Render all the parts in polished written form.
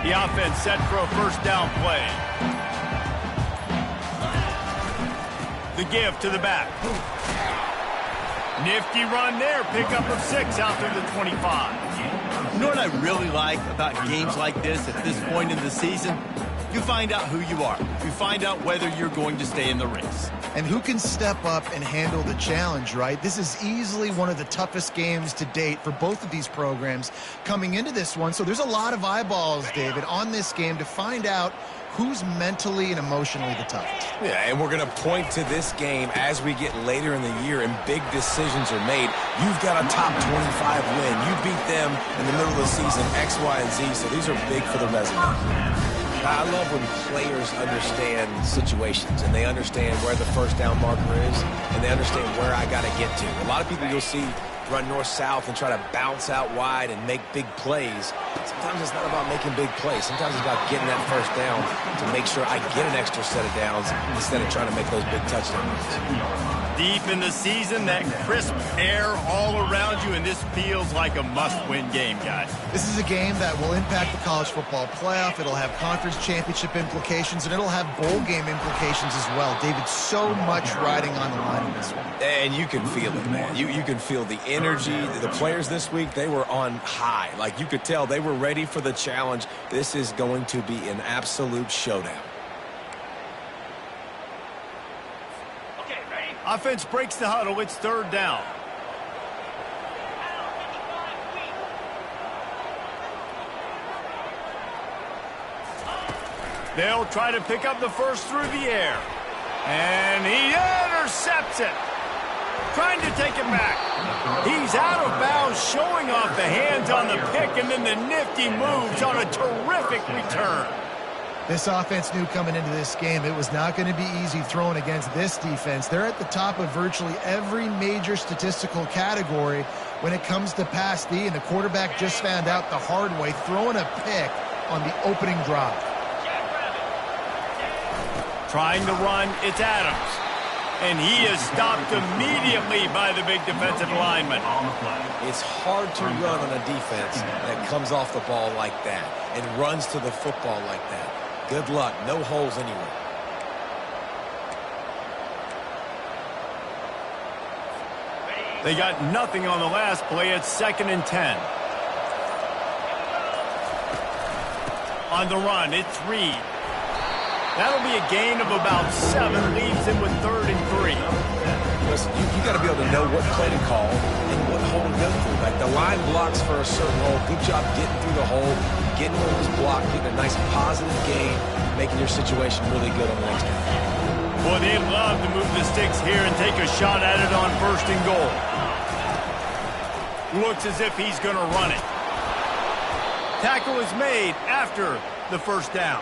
The offense set for a first down play. The give to the back. Nifty run there. Pickup of 6 out through the 25. You know what I really like about games like this at this point in the season? You find out who you are. You find out whether you're going to stay in the race. And who can step up and handle the challenge, right? This is easily one of the toughest games to date for both of these programs coming into this one. So there's a lot of eyeballs, David, on this game to find out who's mentally and emotionally the toughest. Yeah, and we're going to point to this game as we get later in the year and big decisions are made. You've got a top 25 win. You beat them in the middle of the season, X, Y, and Z, so these are big for the resume. I love when players understand situations and they understand where the first down marker is and they understand where I got to get to. A lot of people you'll see run north-south and try to bounce out wide and make big plays. Sometimes it's not about making big plays. Sometimes it's about getting that first down to make sure I get an extra set of downs instead of trying to make those big touchdowns. Deep in the season, that crisp air all around you, and this feels like a must-win game, guys. This is a game that will impact the college football playoff. It'll have conference championship implications, and it'll have bowl game implications as well. David, so much riding on the line in this one. And you can feel it, man. You can feel the energy. The players this week, they were on high. Like, you could tell they were ready for the challenge. This is going to be an absolute showdown. Offense breaks the huddle. It's third down. They'll try to pick up the first through the air. And he intercepts it. Trying to take it back. He's out of bounds, showing off the hands on the pick, and then the nifty moves on a terrific return. This offense knew coming into this game it was not going to be easy throwing against this defense. They're at the top of virtually every major statistical category when it comes to pass D, and the quarterback just found out the hard way, throwing a pick on the opening drive. Trying to run, it's Adams. And he is stopped immediately by the big defensive lineman. It's hard to run on a defense that comes off the ball like that and runs to the football like that. Good luck. No holes anywhere. They got nothing on the last play. It's 2nd and 10. On the run, it's Reed. That'll be a gain of about 7. Leaves him with 3rd and 3. Listen, you got to be able to know what play to call and what hole to go through. Like the line blocks for a certain hole. Good job getting through the hole, getting where it was blocked, getting a nice positive gain, making your situation really good on the next one. Boy, they love to move the sticks here and take a shot at it on 1st and goal. Looks as if he's going to run it. Tackle is made after the first down.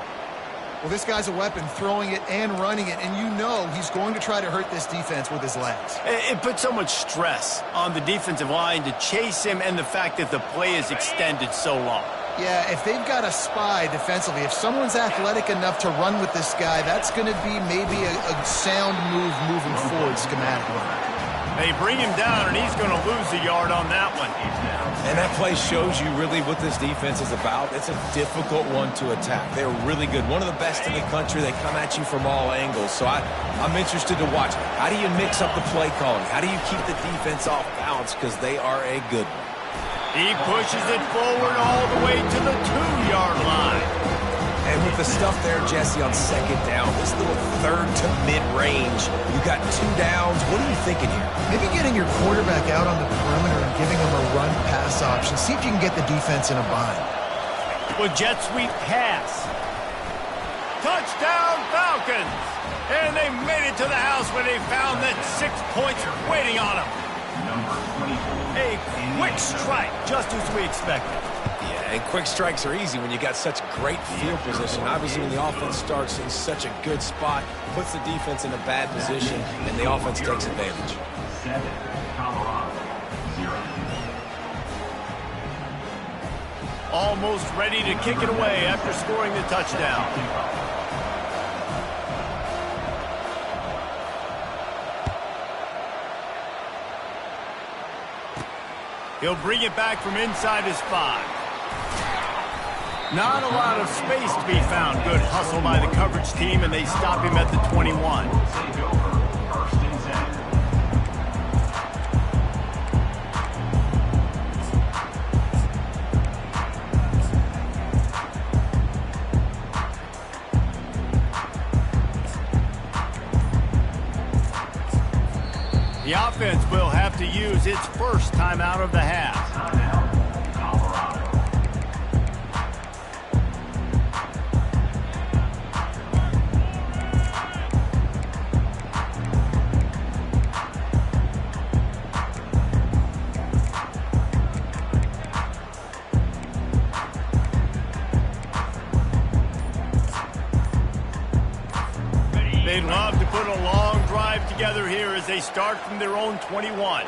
Well, this guy's a weapon, throwing it and running it, and you know he's going to try to hurt this defense with his legs. It puts so much stress on the defensive line to chase him, and the fact that the play is extended so long. Yeah, if they've got a spy defensively, if someone's athletic enough to run with this guy, that's going to be maybe a sound move moving forward schematically. They bring him down, and he's going to lose a yard on that one. And that play shows you really what this defense is about. It's a difficult one to attack. They're really good. One of the best in the country. They come at you from all angles. So I'm interested to watch. How do you mix up the play calling? How do you keep the defense off balance? Because they are a good one. He pushes it forward all the way to the 2-yard line. And with the stuff there, Jesse, on 2nd down, this little 3rd to mid-range, you got 2 downs. What are you thinking here? Maybe getting your quarterback out on the perimeter and giving him a run-pass option. See if you can get the defense in a bind. Well, jet sweep pass. Touchdown, Falcons! And they made it to the house where they found that 6 points waiting on them. A quick strike, just as we expected. Yeah, and quick strikes are easy when you got such great field position. Obviously, when the offense starts in such a good spot, puts the defense in a bad position, and the offense takes advantage. 7, Colorado, 0. Almost ready to kick it away after scoring the touchdown. He'll bring it back from inside his 5. Not a lot of space to be found. Good hustle by the coverage team, and they stop him at the 21. Take over. First and 10. The offense will have to use its first timeout of the half. Timeout, Colorado. They'd love to put a long drive together here as they start from their own 21.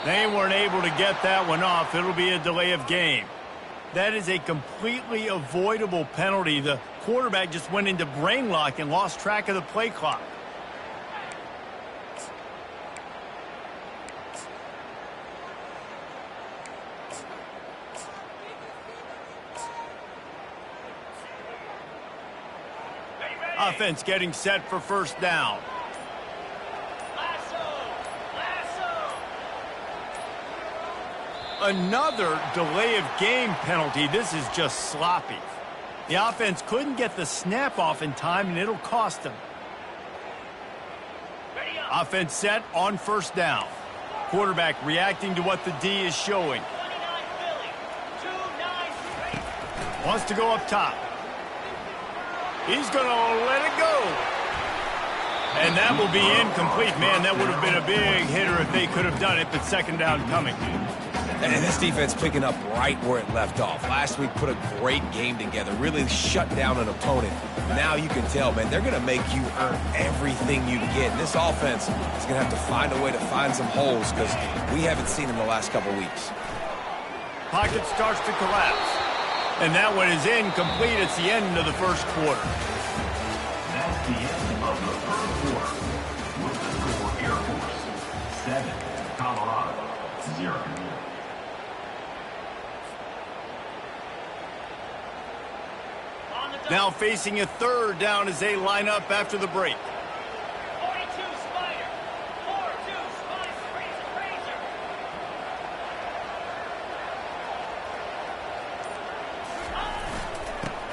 They weren't able to get that one off. It'll be a delay of game. That is a completely avoidable penalty. The quarterback just went into brain lock and lost track of the play clock. Offense getting set for first down. Another delay of game penalty. This is just sloppy. The offense couldn't get the snap off in time, and it'll cost them. Offense set on first down. Quarterback reacting to what the D is showing. Wants to go up top. He's going to let it go. And that will be incomplete. Man, that would have been a big hitter if they could have done it, but second down coming. And this defense picking up right where it left off. Last week put a great game together, really shut down an opponent. Now you can tell, man, they're going to make you earn everything you get. And this offense is going to have to find a way to find some holes because we haven't seen them the last couple weeks. Pocket starts to collapse. And that one is incomplete. It's the end of the first quarter. That's the end of the first quarter. With the score, Air Force 7, Colorado 0. Now facing a third down as they line up after the break. 42 Spider. 4-2 Spider. Razor.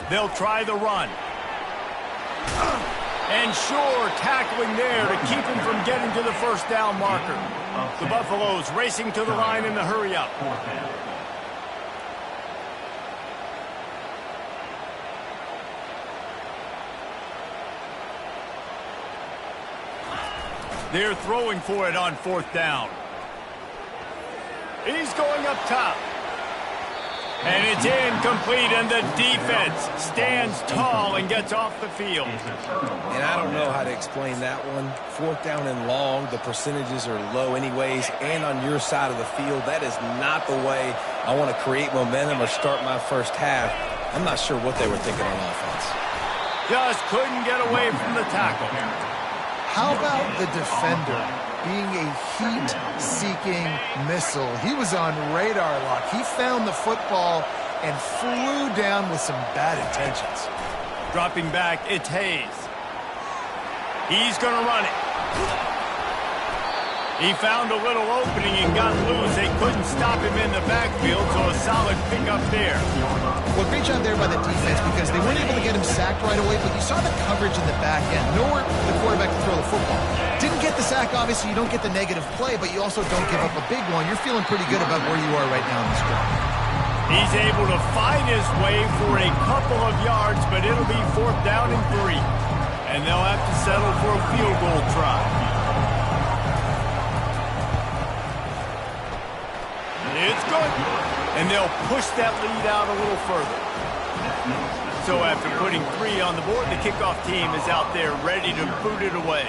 They'll try the run. And sure, tackling there to keep him from getting to the first down marker. The Buffaloes racing to the line in the hurry up. Fourth down. They're throwing for it on fourth down. He's going up top. And it's incomplete, and the defense stands tall and gets off the field. And I don't know how to explain that one. Fourth down and long, the percentages are low anyways, and on your side of the field, that is not the way I want to create momentum or start my first half. I'm not sure what they were thinking on offense. Just couldn't get away from the tackle. How about the defender being a heat-seeking missile? He was on radar lock. He found the football and flew down with some bad intentions. Dropping back, it's Hayes. He's going to run it. He found a little opening and got loose. They couldn't stop him in the backfield, so a solid pickup there. Well, great job there by the defense because they weren't able to get him sacked right away, but you saw the coverage in the back end. Nowhere for the quarterback to throw the football. Didn't get the sack, obviously. You don't get the negative play, but you also don't give up a big one. You're feeling pretty good about where you are right now in this drive. He's able to find his way for a couple of yards, but it'll be fourth down and 3. And they'll have to settle for a field goal try. It's good. And they'll push that lead out a little further. So after putting 3 on the board, the kickoff team is out there ready to boot it away.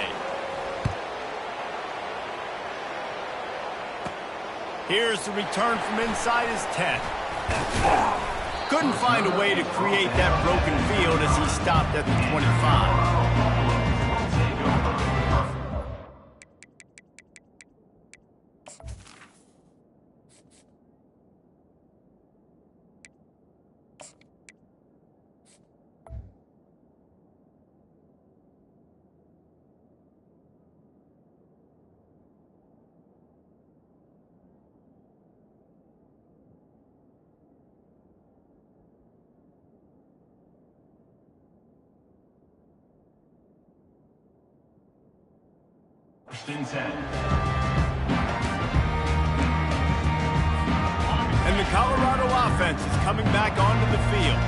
Here's the return from inside his 10. Couldn't find a way to create that broken field as he stopped at the 25. First and 10. And the Colorado offense is coming back onto the field.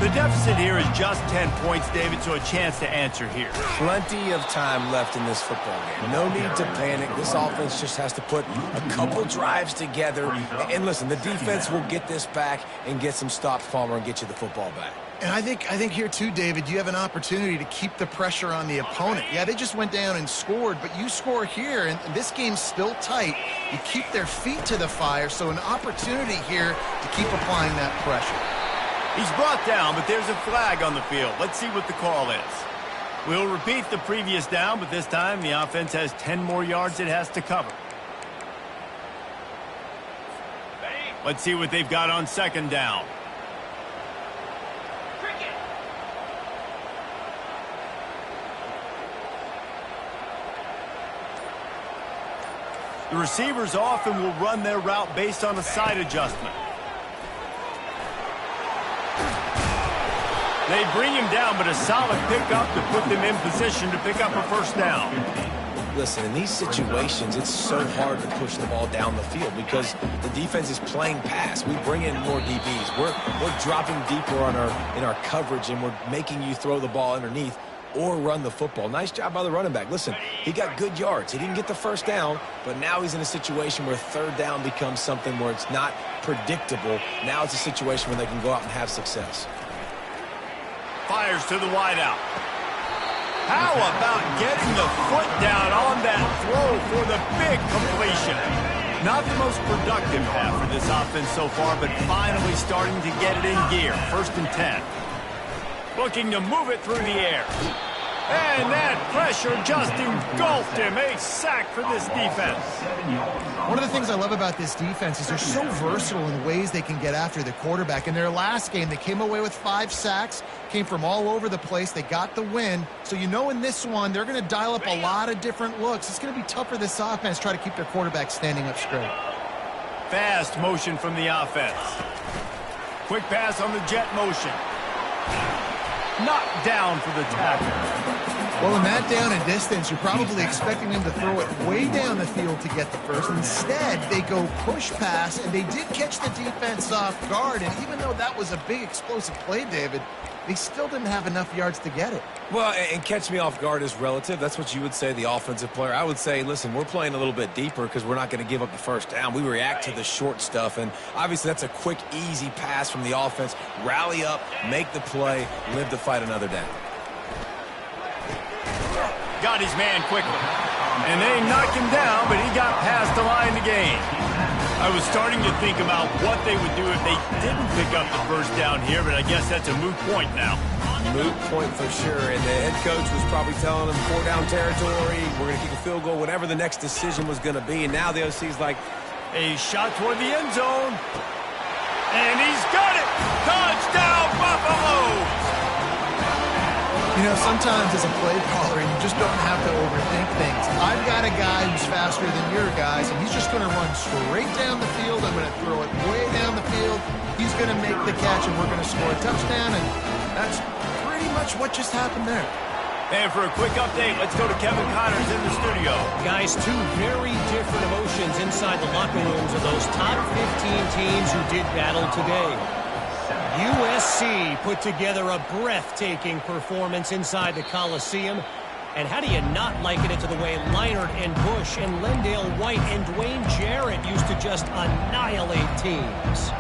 The deficit here is just 10 points, David, so a chance to answer here. Plenty of time left in this football game. No need to panic. This offense just has to put a couple drives together. And listen, the defense will get this back and get some stops, Palmer, and get you the football back. And I think here too, David, you have an opportunity to keep the pressure on the opponent. Yeah, they just went down and scored, but you score here, and this game's still tight. You keep their feet to the fire, so an opportunity here to keep applying that pressure. He's brought down, but there's a flag on the field. Let's see what the call is. We'll repeat the previous down, but this time the offense has 10 more yards it has to cover. Let's see what they've got on second down. The receivers often will run their route based on a side adjustment. They bring him down, but a solid pickup to put them in position to pick up a first down. Listen, in these situations, it's so hard to push the ball down the field because the defense is playing pass. We bring in more DBs. We're dropping deeper in our coverage, and we're making you throw the ball underneath or run the football. Nice job by the running back. Listen, he got good yards. He didn't get the first down, but now he's in a situation where third down becomes something where it's not predictable. Now it's a situation where they can go out and have success. Fires to the wideout. How about getting the foot down on that throw for the big completion? Not the most productive half for this offense so far, but finally starting to get it in gear. First and 10. Looking to move it through the air. And that pressure just engulfed him. A sack for this defense. One of the things I love about this defense is they're so versatile in ways they can get after the quarterback. In their last game, they came away with 5 sacks, came from all over the place. They got the win. So you know in this one, they're going to dial up a lot of different looks. It's going to be tough for this offense to try to keep their quarterback standing up straight. Fast motion from the offense. Quick pass on the jet motion. Knocked down for the tackle. Well, in that down and distance, you're probably expecting them to throw it way down the field to get the first. Instead, they go push pass, and they did catch the defense off guard. And even though that was a big explosive play, David, they still didn't have enough yards to get it. Well, and catch me off guard is relative. That's what you would say, the offensive player. I would say, listen, we're playing a little bit deeper because we're not going to give up the first down. We react to the short stuff, and obviously that's a quick, easy pass from the offense. Rally up, make the play, live to fight another down. Got his man quickly. And they knocked him down, but he got past the line to gain. I was starting to think about what they would do if they didn't pick up the first down here, but I guess that's a moot point now. Moot point for sure, and the head coach was probably telling them 4-down territory, we're going to kick a field goal, whatever the next decision was going to be, and now the OC's like, a shot toward the end zone. And he's got it! Touchdown, Buffalo! You know, sometimes as a play caller, you just don't have to overthink things. I've got a guy who's faster than your guys, and he's just going to run straight down the field. I'm going to throw it way down the field. He's going to make the catch, and we're going to score a touchdown, and that's pretty much what just happened there. And for a quick update, let's go to Kevin Connors in the studio. Guys, 2 very different emotions inside the locker rooms of those top 15 teams who did battle today. USC put together a breathtaking performance inside the Coliseum. And how do you not liken it to the way Leinart and Bush and Lendale White and Dwayne Jarrett used to just annihilate teams?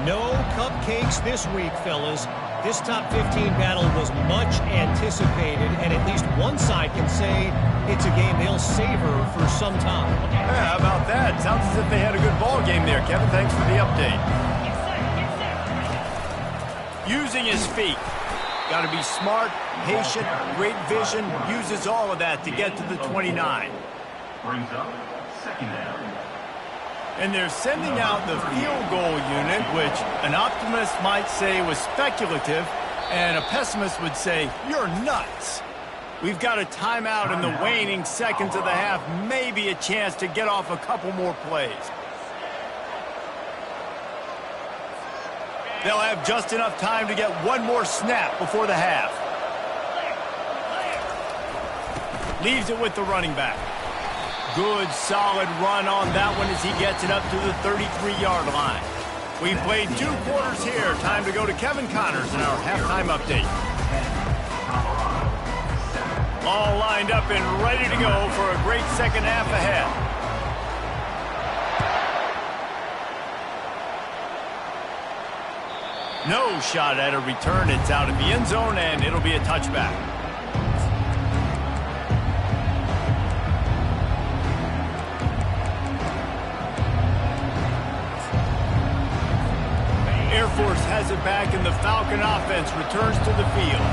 No cupcakes this week, fellas. This top 15 battle was much anticipated, and at least one side can say it's a game they'll savor for some time. Yeah, how about that? Sounds as if they had a good ball game there, Kevin. Thanks for the update. Using his feet. Got to be smart, patient, great vision. Uses all of that to get to the 29. Brings up second down. And they're sending out the field goal unit, which an optimist might say was speculative, and a pessimist would say, you're nuts. We've got a timeout in the waning seconds of the half, maybe a chance to get off a couple more plays. They'll have just enough time to get one more snap before the half. Leaves it with the running back. Good, solid run on that one as he gets it up to the 33-yard line. We've played 2 quarters here. Time to go to Kevin Connors in our halftime update. All lined up and ready to go for a great second half ahead. No shot at a return. It's out in the end zone, and it'll be a touchback. Air Force has it back, and the Falcon offense returns to the field.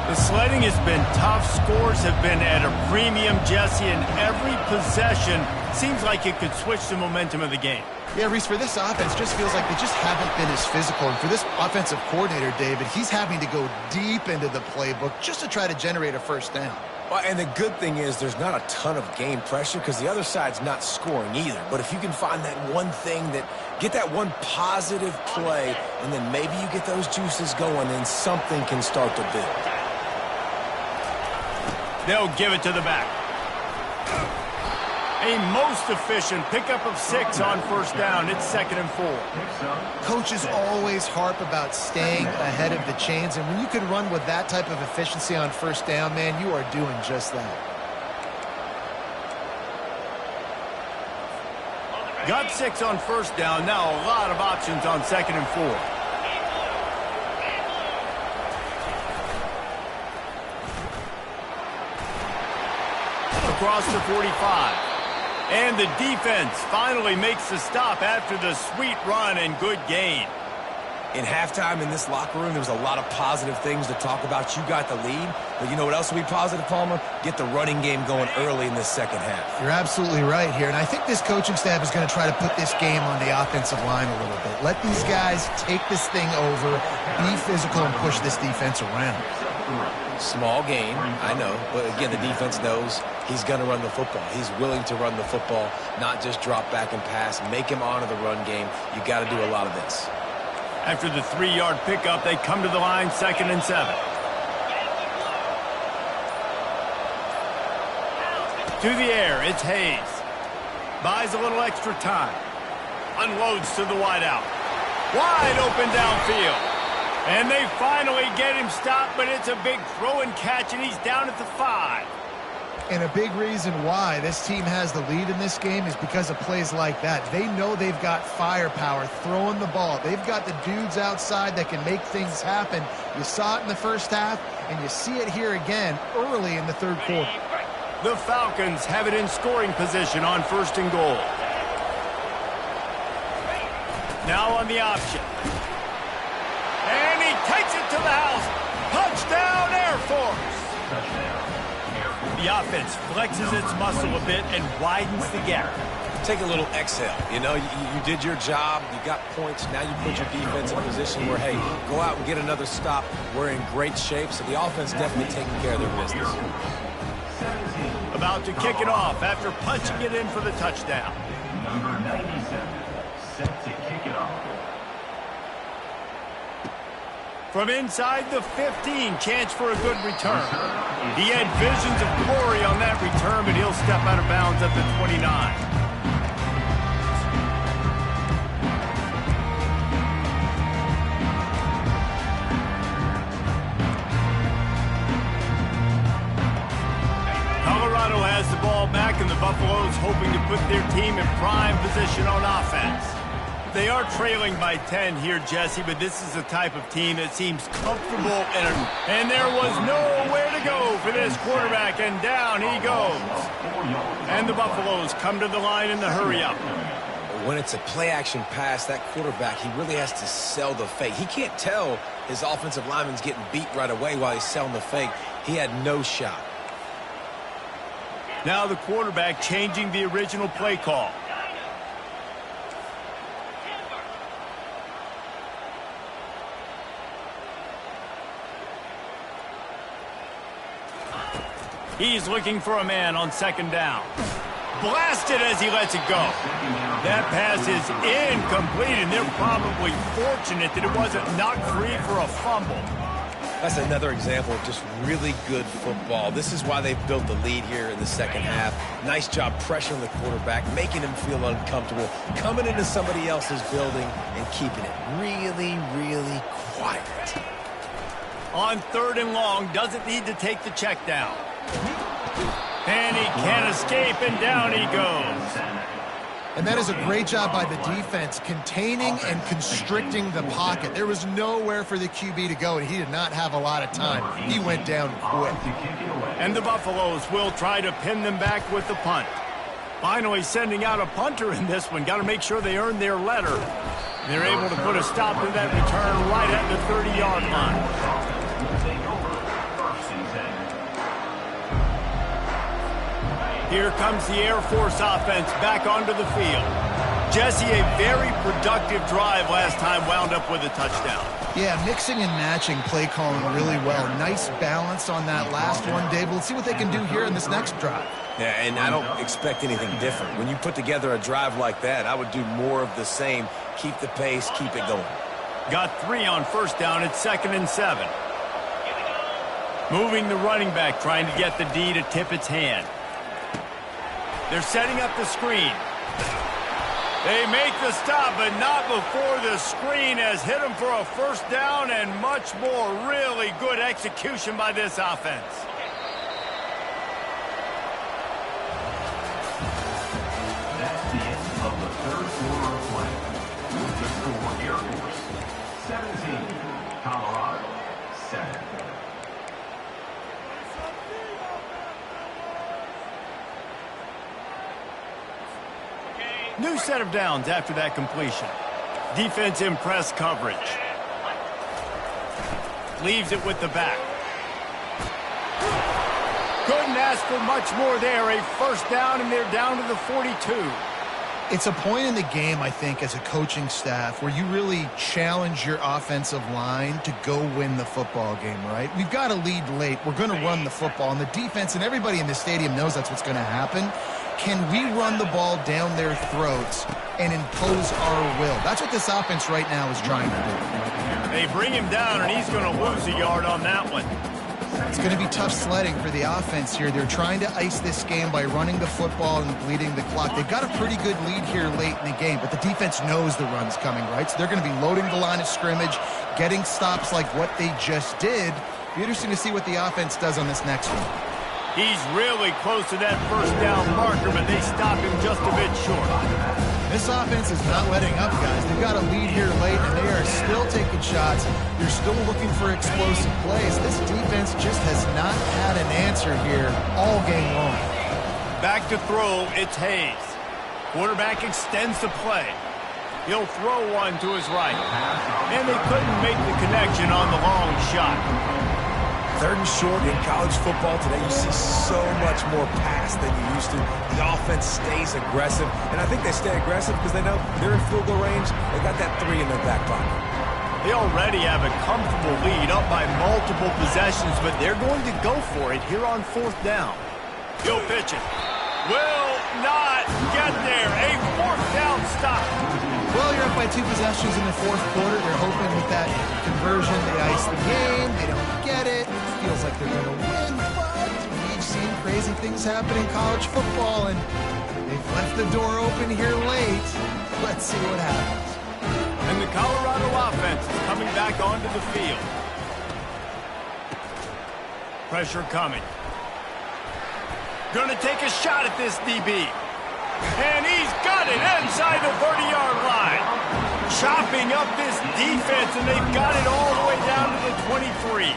The sledding has been tough. Scores have been at a premium, Jesse, and every possession seems like it could switch the momentum of the game. Yeah, Reese, for this offense, just feels like they just haven't been as physical. And for this offensive coordinator, David, he's having to go deep into the playbook just to try to generate a first down. Well, and the good thing is there's not a ton of game pressure because the other side's not scoring either. But if you can find that one thing get that one positive play, and then maybe you get those juices going, then something can start to build. They'll give it to the back. A most efficient pickup of 6 on first down. It's 2nd and 4. Coaches always harp about staying ahead of the chains, and when you can run with that type of efficiency on first down, man, you are doing just that. Got 6 on first down. Now a lot of options on 2nd and 4. Across the 45. And the defense finally makes the stop after the sweet run and good gain. In halftime in this locker room, there was a lot of positive things to talk about. You got the lead, but you know what else will be positive, Palmer? Get the running game going early in this second half. You're absolutely right here, and I think this coaching staff is going to try to put this game on the offensive line a little bit. Let these guys take this thing over, be physical, and push this defense around. Small game, I know, but again, the defense knows he's going to run the football. He's willing to run the football, not just drop back and pass. Make him honor the run game. You got to do a lot of this. After the 3-yard pickup, they come to the line, 2nd and 7. To the air, it's Hayes. Buys a little extra time. Unloads to the wideout. Wide open downfield. And they finally get him stopped, but it's a big throw and catch, and he's down at the 5. And a big reason why this team has the lead in this game is because of plays like that. They know they've got firepower throwing the ball. They've got the dudes outside that can make things happen. You saw it in the first half, and you see it here again early in the 3rd quarter. The Falcons have it in scoring position on 1st and goal. Now on the option. And he takes it to the house. Touchdown, Air Force. The offense flexes its muscle a bit and widens the gap. Take a little exhale. You know, you did your job. You got points. Now you put your defense in a position where, hey, go out and get another stop. We're in great shape, so the offense definitely taking care of their business. About to kick it off after punching it in for the touchdown. Number 97, set to kick it off. From inside the 15, chance for a good return. He had visions of glory on that return, but he'll step out of bounds at the 29. Colorado has the ball back, and the Buffaloes hoping to put their team in prime position on offense. They are trailing by 10 here, Jesse, but this is the type of team that seems comfortable. And there was nowhere to go for this quarterback, and down he goes. And the Buffaloes come to the line in the hurry-up. When it's a play-action pass, that quarterback, he really has to sell the fake. He can't tell his offensive lineman's getting beat right away while he's selling the fake. He had no shot. Now the quarterback changing the original play call. He's looking for a man on 2nd down. Blasted as he lets it go. That pass is incomplete, and they're probably fortunate that it wasn't knocked free for a fumble. That's another example of just really good football. This is why they've built the lead here in the second half. Nice job pressuring the quarterback, making him feel uncomfortable, coming into somebody else's building and keeping it really, really quiet. On 3rd and long, doesn't need to take the check down. And he can't escape, and down he goes. And that is a great job by the defense, containing and constricting the pocket. There was nowhere for the QB to go, and he did not have a lot of time. He went down quick. And the Buffaloes will try to pin them back with the punt. Finally sending out a punter in this one. Got to make sure they earn their letter. They're able to put a stop to that return right at the 30-yard line. Here comes the Air Force offense back onto the field. Jesse, a very productive drive last time, wound up with a touchdown. Yeah, mixing and matching play calling really well. Nice balance on that last one, Dave. Let's see what they can do here in this next drive. Yeah, and I don't expect anything different. When you put together a drive like that, I would do more of the same. Keep the pace, keep it going. Got 3 on 1st down. It's 2nd and 7. Moving the running back, trying to get the D to tip its hand. They're setting up the screen. They make the stop, but not before the screen has hit them for a 1st down and much more. Really good execution by this offense. That's the end of the 3rd quarter of play. With the score, Air Force 17, Colorado 7. New set of downs after that completion. Defense in press coverage. Leaves it with the back. Couldn't ask for much more there. A 1st down, and they're down to the 42. It's a point in the game, I think, as a coaching staff where you really challenge your offensive line to go win the football game, right? We've got a lead late. We're going to run the football, and the defense and everybody in the stadium knows that's what's going to happen. Can we run the ball down their throats and impose our will? That's what this offense right now is trying to do. They bring him down, and he's going to lose a yard on that one. It's going to be tough sledding for the offense here. They're trying to ice this game by running the football and bleeding the clock. They've got a pretty good lead here late in the game, but the defense knows the run's coming, right? So they're going to be loading the line of scrimmage, getting stops like what they just did. Be interesting to see what the offense does on this next one. He's really close to that 1st down marker, but they stop him just a bit short. This offense is not letting up, guys. They've got a lead here late, and they are still taking shots. They're still looking for explosive plays. This defense just has not had an answer here all game long. Back to throw, it's Hayes. Quarterback extends the play. He'll throw one to his right. And they couldn't make the connection on the long shot. 3rd and short in college football today, you see so much more pass than you used to. The offense stays aggressive, and I think they stay aggressive because they know they're in field goal range. They got that 3 in their back pocket. They already have a comfortable lead up by multiple possessions, but they're going to go for it here on 4th down. He'll pitch it. Will not get there. A 4th down stop. Well, you're up by 2 possessions in the 4th quarter. They're hoping with that conversion they ice the game. They don't get it. Feels like they're going to win, but we've seen crazy things happen in college football, and they've left the door open here late. Let's see what happens. And the Colorado offense is coming back onto the field. Pressure coming. Going to take a shot at this DB. And he's got it inside the 30-yard line. Chopping up this defense, and they've got it all the way down to the 23.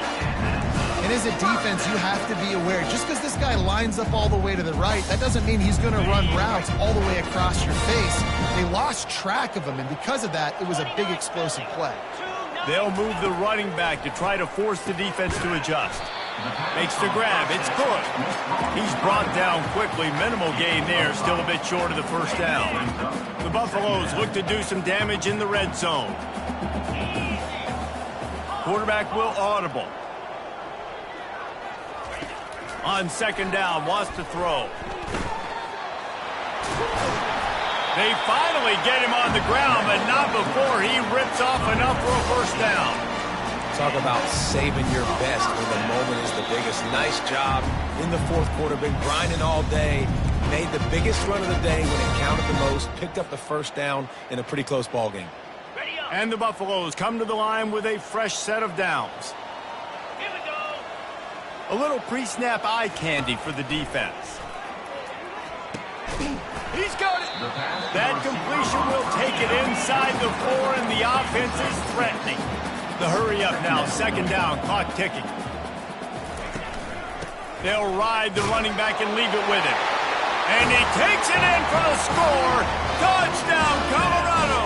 And as a defense, you have to be aware. Just because this guy lines up all the way to the right, that doesn't mean he's going to run routes all the way across your face. They lost track of him, and because of that, it was a big explosive play. They'll move the running back to try to force the defense to adjust. Makes the grab. It's good. He's brought down quickly. Minimal gain there. Still a bit short of the 1st down. The Buffaloes look to do some damage in the red zone. Quarterback will audible. On 2nd down, wants to throw. They finally get him on the ground, but not before he rips off enough for a 1st down. So Talk about saving your best when the moment is the biggest. Nice job in the fourth quarter. Been grinding all day. Made the biggest run of the day when it counted the most. Picked up the first down in a pretty close ball game. And the Buffaloes come to the line with a fresh set of downs. Here we go. A little pre-snap eye candy for the defense. He's got it. That completion will take it inside the 4, and the offense is threatening. The hurry up now, second down, clock ticking. They'll ride the running back and leave it with him. And he takes it in for the score. Touchdown, Colorado.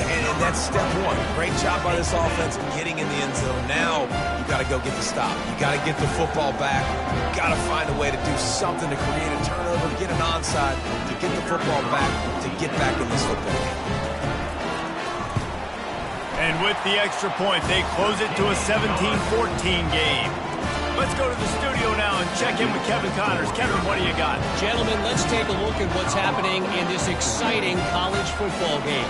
Yeah, and that's step one. Great job by this offense getting in the end zone. Now you got to go get the stop. You got to get the football back. You got to find a way to do something to create a turnover, get an onside, to get the football back, to get back in this football game. And with the extra point, they close it to a 17-14 game. Let's go to the studio now and check in with Kevin Connors. Kevin, what do you got? Gentlemen, let's take a look at what's happening in this exciting college football game.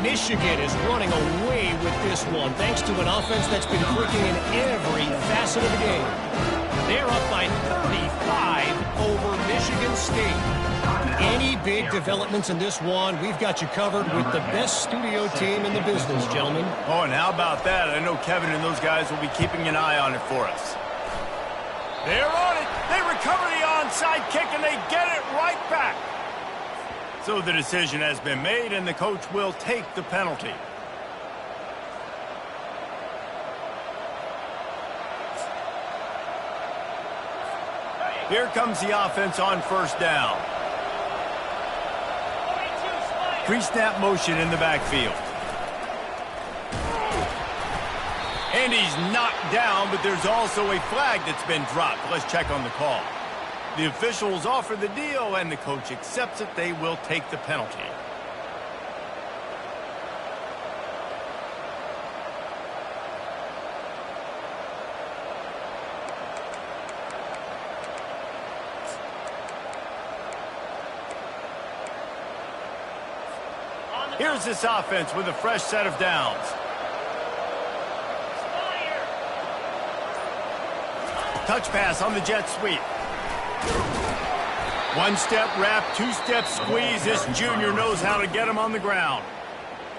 Michigan is running away with this one, thanks to an offense that's been clicking in every facet of the game. They're up by 35 over Michigan State. Any big developments in this one, we've got you covered with the best studio team in the business, gentlemen. Oh, and how about that? I know Kevin and those guys will be keeping an eye on it for us. They're on it. They recover the onside kick, and they get it right back. So the decision has been made, and the coach will take the penalty. Here comes the offense on first down. Pre-snap motion in the backfield. And he's knocked down, but there's also a flag that's been dropped. Let's check on the call. The officials offer the deal, and the coach accepts it. They will take the penalty. Here's this offense with a fresh set of downs. Touch pass on the jet sweep. One-step wrap, two-step squeeze. This junior knows how to get him on the ground.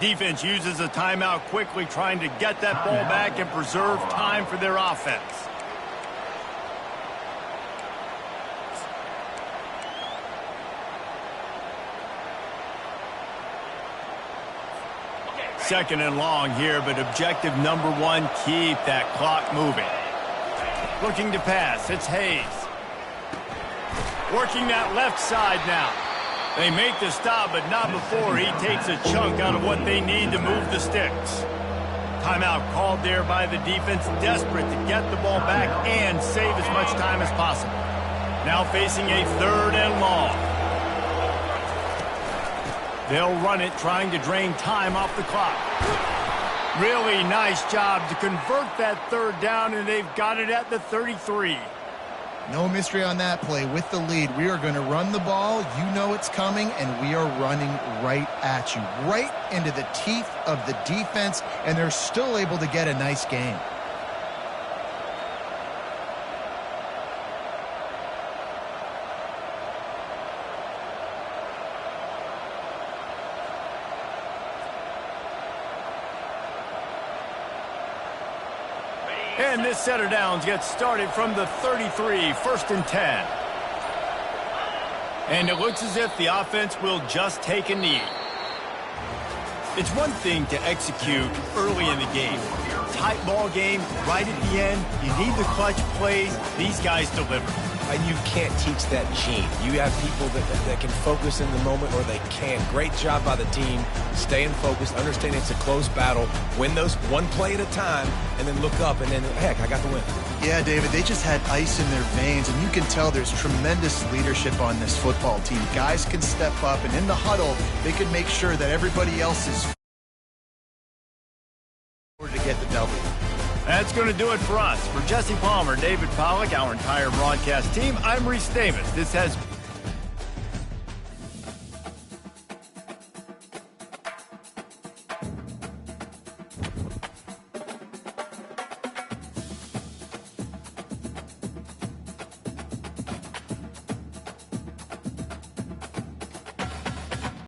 Defense uses a timeout quickly, trying to get that ball back and preserve time for their offense. Second and long here, but objective number one, keep that clock moving. Looking to pass, it's Hayes. Working that left side now. They make the stop, but not before he takes a chunk out of what they need to move the sticks. Timeout called there by the defense, desperate to get the ball back and save as much time as possible. Now facing a third and long. They'll run it, trying to drain time off the clock. Really nice job to convert that third down, and they've got it at the 33. No mystery on that play. With the lead, we are going to run the ball. You know it's coming, and we are running right at you, right into the teeth of the defense, and they're still able to get a nice game. And this set of downs gets started from the 33, first and 10. And it looks as if the offense will just take a knee. It's one thing to execute early in the game. Tight ball game, right at the end, you need the clutch plays. These guys deliver. And you can't teach that gene. You have people that can focus in the moment, or they can't. Great job by the team, staying focused, understanding it's a close battle, win those one play at a time, and then look up, and then, heck, I got the win. Yeah, David, they just had ice in their veins, and you can tell there's tremendous leadership on this football team. Guys can step up, and in the huddle, they can make sure that everybody else is in order to get the W. That's going to do it for us. For Jesse Palmer, David Pollack, our entire broadcast team, I'm Reese Davis. This has